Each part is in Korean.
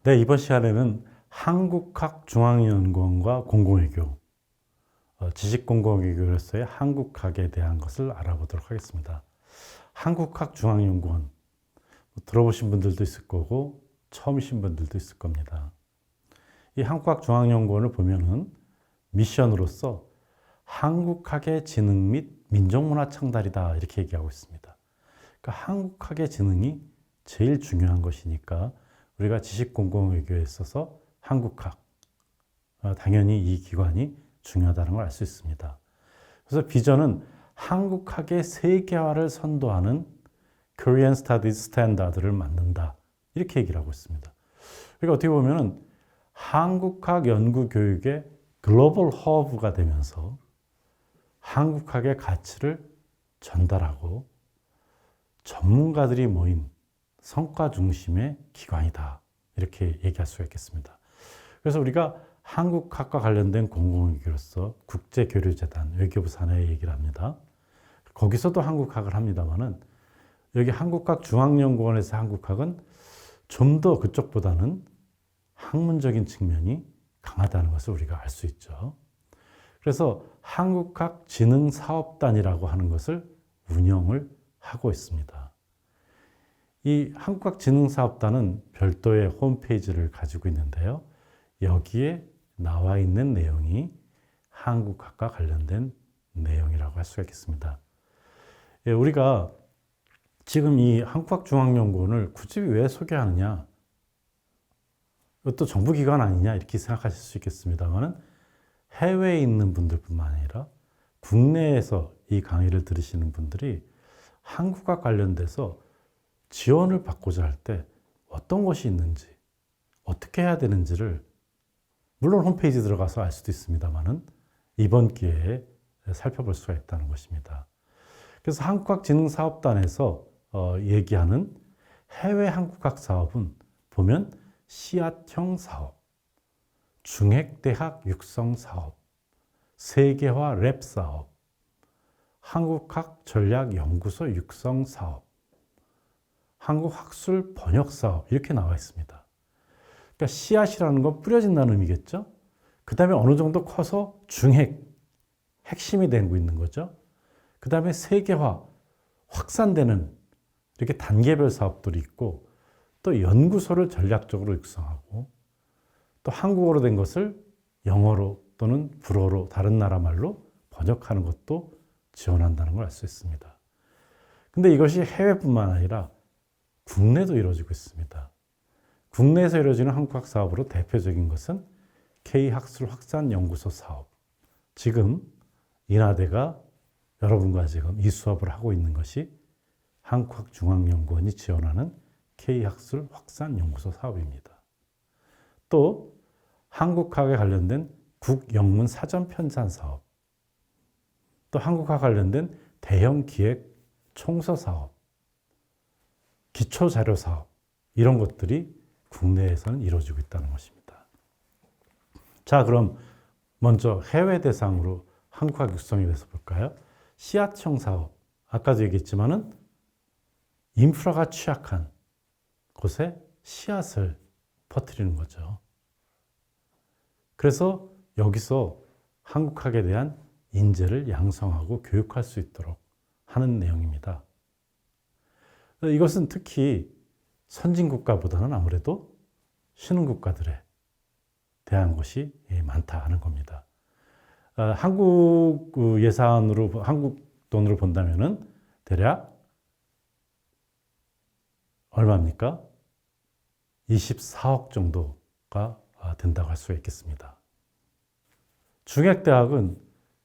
네, 이번 시간에는 한국학중앙연구원과 공공외교, 지식공공외교로서의 한국학에 대한 것을 알아보도록 하겠습니다. 한국학중앙연구원, 들어보신 분들도 있을 거고 처음이신 분들도 있을 겁니다. 이 한국학중앙연구원을 보면은 미션으로서 한국학의 진흥 및 민족문화 창달이다 이렇게 얘기하고 있습니다. 그러니까 한국학의 진흥이 제일 중요한 것이니까 우리가 지식공공외교에 있어서 한국학, 당연히 이 기관이 중요하다는 걸 알 수 있습니다. 그래서 비전은 한국학의 세계화를 선도하는 Korean Studies 스탠다드를 만든다 이렇게 얘기를 하고 있습니다. 그러니까 어떻게 보면은 한국학 연구 교육의 글로벌 허브가 되면서 한국학의 가치를 전달하고 전문가들이 모인 성과 중심의 기관이다 이렇게 얘기할 수가 있겠습니다. 그래서 우리가 한국학과 관련된 공공외교로서 국제교류재단, 외교부 산하에 얘기를 합니다. 거기서도 한국학을 합니다만은 여기 한국학중앙연구원에서 한국학은 좀 더 그쪽보다는 학문적인 측면이 강하다는 것을 우리가 알 수 있죠. 그래서 한국학진흥사업단이라고 하는 것을 운영을 하고 있습니다. 이 한국학진흥사업단은 별도의 홈페이지를 가지고 있는데요. 여기에 나와 있는 내용이 한국학과 관련된 내용이라고 할 수가 있겠습니다. 우리가 지금 이 한국학중앙연구원을 굳이 왜 소개하느냐? 이것도 정부기관 아니냐? 이렇게 생각하실 수 있겠습니다만 해외에 있는 분들뿐만 아니라 국내에서 이 강의를 들으시는 분들이 한국학 관련돼서 지원을 받고자 할 때 어떤 것이 있는지, 어떻게 해야 되는지를 물론 홈페이지 들어가서 알 수도 있습니다만은 이번 기회에 살펴볼 수가 있다는 것입니다. 그래서 한국학진흥사업단에서 얘기하는 해외 한국학 사업은 보면 씨앗형 사업, 중핵대학 육성 사업, 세계화 랩 사업, 한국학 전략연구소 육성 사업, 한국학술 번역 사업 이렇게 나와 있습니다. 그러니까 씨앗이라는 건 뿌려진다는 의미겠죠. 그 다음에 어느 정도 커서 중핵, 핵심이 되고 있는 거죠. 그 다음에 세계화, 확산되는 이렇게 단계별 사업들이 있고 또 연구소를 전략적으로 육성하고 또 한국어로 된 것을 영어로 또는 불어로 다른 나라 말로 번역하는 것도 지원한다는 걸 알 수 있습니다. 근데 이것이 해외뿐만 아니라 국내도 이루어지고 있습니다. 국내에서 이루어지는 한국학 사업으로 대표적인 것은 K학술 확산연구소 사업. 지금 인하대가 여러분과 지금 이 수업을 하고 있는 것이 한국학중앙연구원이 지원하는 K학술 확산연구소 사업입니다. 또 한국학에 관련된 국영문 사전 편찬 사업, 또 한국학 관련된 대형 기획 총서 사업, 기초 자료 사업 이런 것들이 국내에서는 이루어지고 있다는 것입니다. 자, 그럼 먼저 해외 대상으로 한국학 육성에 대해서 볼까요? 씨앗형 사업, 아까도 얘기했지만은 인프라가 취약한 곳에 씨앗을 퍼뜨리는 거죠. 그래서 여기서 한국학에 대한 인재를 양성하고 교육할 수 있도록 하는 내용입니다. 이것은 특히 선진국가보다는 아무래도 신흥국가들에 대한 것이 많다 하는 겁니다. 한국 예산으로, 한국 돈으로 본다면은 대략 얼마입니까? 24억 정도가 된다고 할 수가 있겠습니다. 중핵대학은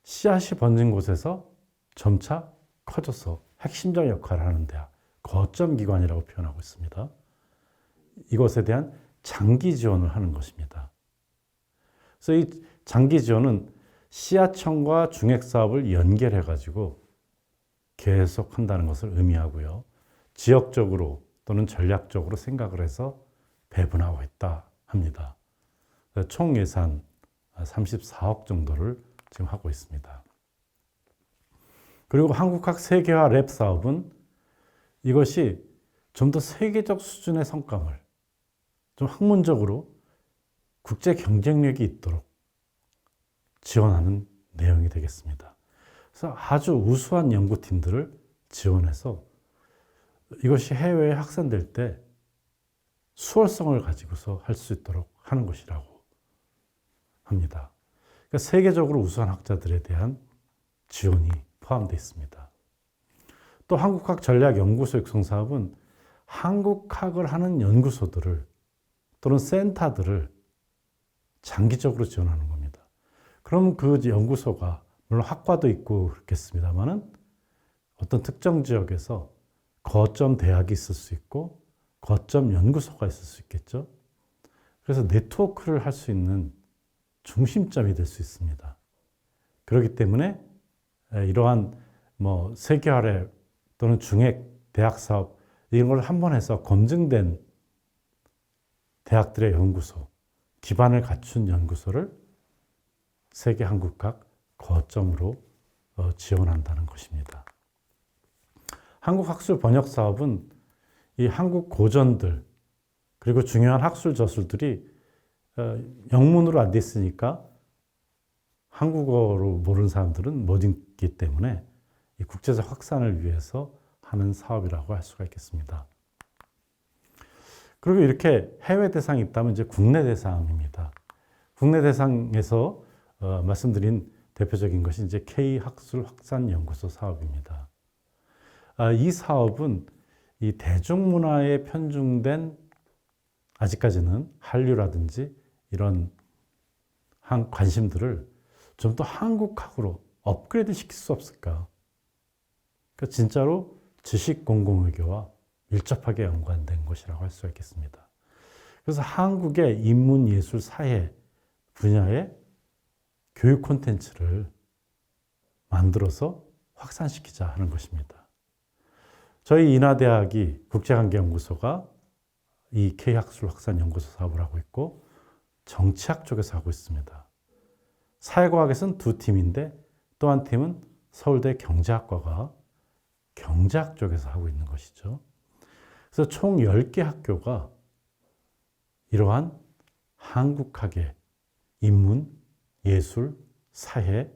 씨앗이 번진 곳에서 점차 커져서 핵심적 역할을 하는 대학, 거점 기관이라고 표현하고 있습니다. 이것에 대한 장기 지원을 하는 것입니다. 그래서 이 장기 지원은 씨앗청과 중핵 사업을 연결해 가지고 계속한다는 것을 의미하고요. 지역적으로 또는 전략적으로 생각을 해서 배분하고 있다 합니다. 총 예산 34억 정도를 지금 하고 있습니다. 그리고 한국학 세계화 랩 사업은 이것이 좀 더 세계적 수준의 성과물, 좀 학문적으로 국제 경쟁력이 있도록 지원하는 내용이 되겠습니다. 그래서 아주 우수한 연구팀들을 지원해서 이것이 해외에 확산될 때 수월성을 가지고서 할 수 있도록 하는 것이라고 합니다. 그러니까 세계적으로 우수한 학자들에 대한 지원이 포함되어 있습니다. 또 한국학전략연구소 육성사업은 한국학을 하는 연구소들을 또는 센터들을 장기적으로 지원하는 겁니다. 그럼 그 연구소가 물론 학과도 있고 그렇겠습니다만은 어떤 특정 지역에서 거점 대학이 있을 수 있고 거점 연구소가 있을 수 있겠죠. 그래서 네트워크를 할 수 있는 중심점이 될 수 있습니다. 그렇기 때문에 이러한 세계화래 또는 중액 대학 사업 이런 걸 한 번 해서 검증된 대학들의 연구소, 기반을 갖춘 연구소를 세계 한국학 거점으로 지원한다는 것입니다. 한국학술 번역 사업은 이 한국 고전들 그리고 중요한 학술 저술들이 영문으로 안 돼 있으니까 한국어로 모르는 사람들은 못 읽기 때문에 이 국제적 확산을 위해서 하는 사업이라고 할 수가 있겠습니다. 그리고 이렇게 해외 대상이 있다면 이제 국내 대상입니다. 국내 대상에서 말씀드린 대표적인 것이 이제 K학술 확산연구소 사업입니다. 이 사업은 이 대중문화에 편중된 아직까지는 한류라든지 이런 관심들을 좀 더 한국학으로 업그레이드 시킬 수 없을까? 그러니까 진짜로 지식 공공외교와 밀접하게 연관된 것이라고 할 수가 있겠습니다. 그래서 한국의 인문, 예술, 사회 분야의 교육 콘텐츠를 만들어서 확산시키자 하는 것입니다. 저희 인하대학이 국제관계연구소가 이 K학술 확산연구소 사업을 하고 있고 정치학 쪽에서 하고 있습니다. 사회과학에서는 두 팀인데 또 한 팀은 서울대 경제학과가 경제학 쪽에서 하고 있는 것이죠. 그래서 총 10개 학교가 이러한 한국학의 인문, 예술, 사회,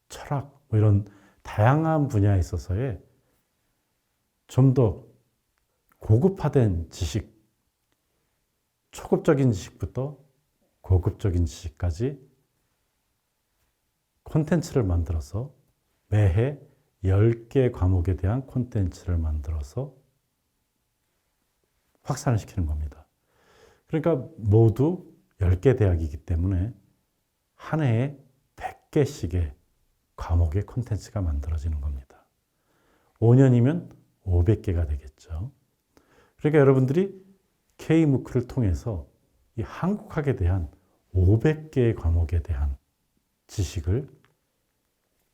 철학 이런 다양한 분야에 있어서의 좀 더 고급화된 지식, 초급적인 지식부터 고급적인 지식까지 콘텐츠를 만들어서 매해 10개 과목에 대한 콘텐츠를 만들어서 확산을 시키는 겁니다. 그러니까 모두 10개 대학이기 때문에 한 해에 100개씩의 과목의 콘텐츠가 만들어지는 겁니다. 5년이면 500개가 되겠죠. 그러니까 여러분들이 K무크를 통해서 이 한국학에 대한 500개의 과목에 대한 지식을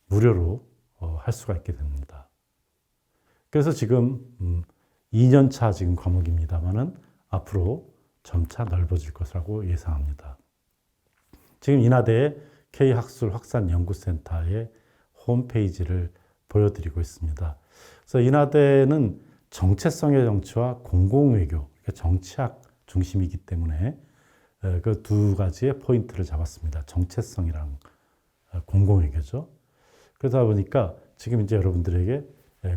무료로 할 수가 있게 됩니다. 그래서 지금 2년차 지금 과목입니다만은 앞으로 점차 넓어질 것이라고 예상합니다. 지금 인하대의 K학술 확산연구센터의 홈페이지를 보여드리고 있습니다. 그래서 인하대는 정체성의 정치와 공공외교, 그러니까 정치학 중심이기 때문에 그 두 가지의 포인트를 잡았습니다. 정체성이랑 공공외교죠. 그러다 보니까 지금 이제 여러분들에게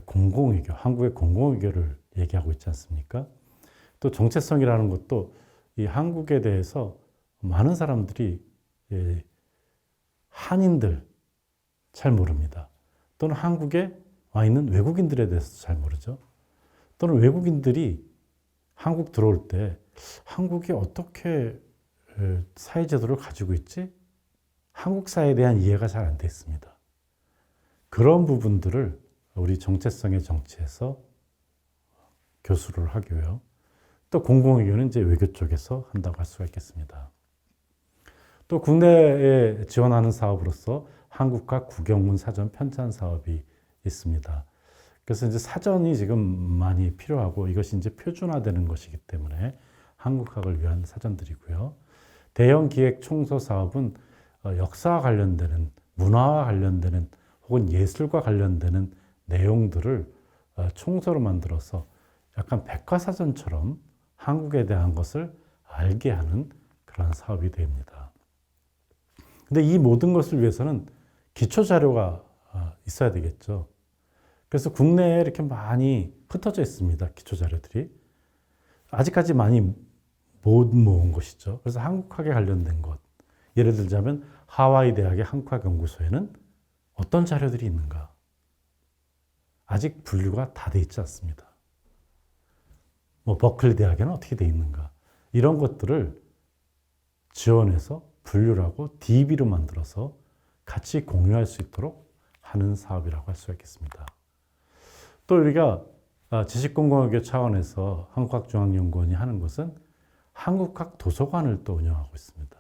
공공외교, 한국의 공공외교를 얘기하고 있지 않습니까? 또 정체성이라는 것도 이 한국에 대해서 많은 사람들이 한인들 잘 모릅니다. 또는 한국에 와 있는 외국인들에 대해서 잘 모르죠. 또는 외국인들이 한국 들어올 때 한국이 어떻게 사회제도를 가지고 있지? 한국 사회에 대한 이해가 잘 안 돼 있습니다. 그런 부분들을 우리 정체성의 정치에서 교수를 하고요. 또 공공외교는 이제 외교 쪽에서 한다고 할 수가 있겠습니다. 또 국내에 지원하는 사업으로서 한국학 국영문 사전 편찬 사업이 있습니다. 그래서 이제 사전이 지금 많이 필요하고 이것이 이제 표준화되는 것이기 때문에 한국학을 위한 사전들이고요. 대형 기획 총서 사업은 역사와 관련되는 문화와 관련되는 혹은 예술과 관련되는 내용들을 총서로 만들어서 약간 백과사전처럼 한국에 대한 것을 알게 하는 그런 사업이 됩니다. 근데 이 모든 것을 위해서는 기초 자료가 있어야 되겠죠. 그래서 국내에 이렇게 많이 흩어져 있습니다. 기초 자료들이. 아직까지 많이 못 모은 것이죠. 그래서 한국학에 관련된 것. 예를 들자면 하와이 대학의 한국학 연구소에는 어떤 자료들이 있는가? 아직 분류가 다 돼 있지 않습니다. 뭐 버클리 대학에는 어떻게 돼 있는가? 이런 것들을 지원해서 분류를 하고 DB로 만들어서 같이 공유할 수 있도록 하는 사업이라고 할 수가 있겠습니다. 또 우리가 지식공공학교 차원에서 한국학중앙연구원이 하는 것은 한국학 도서관을 또 운영하고 있습니다.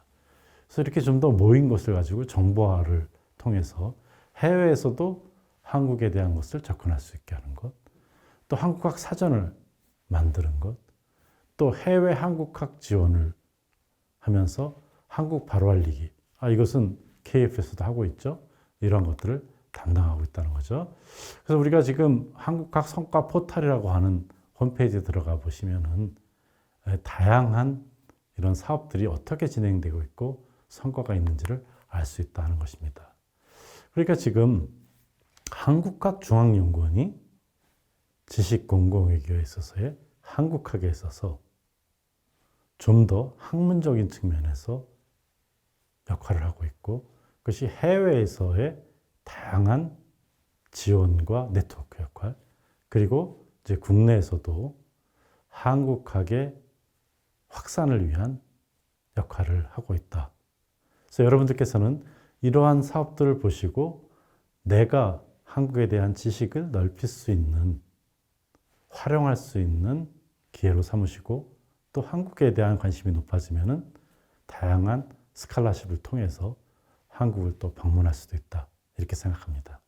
그래서 이렇게 좀 더 모인 것을 가지고 정보화를 통해서 해외에서도 한국에 대한 것을 접근할 수 있게 하는 것, 또 한국학 사전을 만드는 것, 또 해외 한국학 지원을 하면서 한국 바로 알리기, 이것은 KF에서도 하고 있죠. 이런 것들을 담당하고 있다는 거죠. 그래서 우리가 지금 한국학 성과 포털이라고 하는 홈페이지에 들어가 보시면은 다양한 이런 사업들이 어떻게 진행되고 있고 성과가 있는지를 알 수 있다는 것입니다. 그러니까 지금 한국학중앙연구원이 지식공공외교에 있어서의 한국학에 있어서 좀 더 학문적인 측면에서 역할을 하고 있고, 그것이 해외에서의 다양한 지원과 네트워크 역할, 그리고 이제 국내에서도 한국학의 확산을 위한 역할을 하고 있다. 그래서 여러분들께서는 이러한 사업들을 보시고 내가 한국에 대한 지식을 넓힐 수 있는, 활용할 수 있는 기회로 삼으시고, 또 한국에 대한 관심이 높아지면은 다양한 스칼라십을 통해서 한국을 또 방문할 수도 있다. 이렇게 생각합니다.